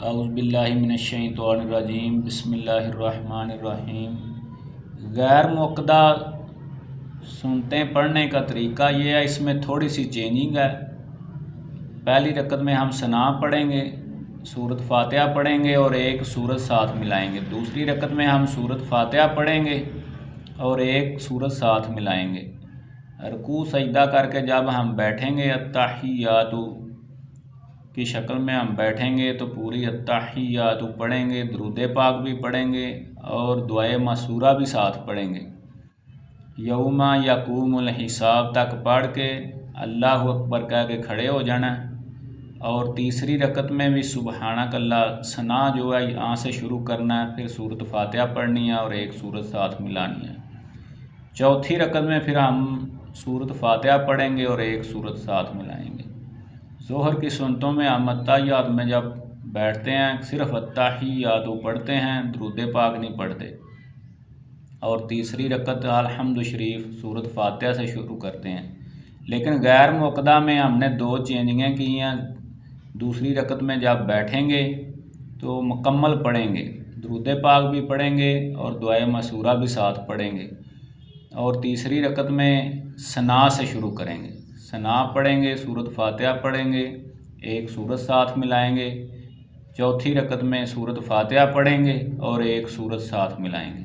اعوذ باللہ من الشیطان الرجیم بسم اللہ الرحمن الرحیم۔ غیر معقدہ سنتیں پڑھنے کا طریقہ یہ ہے، اس میں تھوڑی سی چینجنگ ہے۔ پہلی رکعت میں ہم ثنا پڑھیں گے، سورۃ فاتحہ پڑھیں گے اور ایک سورت ساتھ ملائیں گے۔ دوسری رکعت میں ہم سورۃ فاتحہ پڑھیں گے اور ایک سورت ساتھ ملائیں گے۔ رکوع سجدہ کر کے جب ہم بیٹھیں گے التحیات کی شکل میں ہم بیٹھیں گے تو پوری التحیات پڑھیں گے، درود پاک بھی پڑھیں گے اور دعائے مسورہ بھی ساتھ پڑھیں گے۔ یوم یقوم الحساب تک پڑھ کے اللہ اکبر کہہ کے کھڑے ہو جانا ہے، اور تیسری رکعت میں بھی سبحانک اللہ ثنا جو ہے یہاں سے شروع کرنا ہے، پھر سورۃ فاتحہ پڑھنی ہے اور ایک سورت ساتھ ملانی ہے۔ چوتھی رکعت میں پھر ہم سورۃ فاتحہ پڑھیں گے اور ایک سورت ساتھ ملائیں گے۔ ظہر کی سنتوں میں ہم التحیات میں جب بیٹھتے ہیں صرف التحیات پڑھتے ہیں، درود پاک نہیں پڑھتے، اور تیسری رکعت الحمد شریف سورۃ فاتحہ سے شروع کرتے ہیں۔ لیکن غیر معقدہ میں ہم نے دو چینجنگیں کی ہیں۔ دوسری رکعت میں جب بیٹھیں گے تو مکمل پڑھیں گے، درود پاک بھی پڑھیں گے اور دعائے مسورہ بھی ساتھ پڑھیں گے، اور تیسری رکعت میں ثنا سے شروع کریں گے۔ ثنا پڑھیں گے، سورۃ فاتحہ پڑھیں گے، ایک سورت ساتھ ملائیں گے۔ چوتھی رکعت میں سورۃ فاتحہ پڑھیں گے اور ایک سورت ساتھ ملائیں گے۔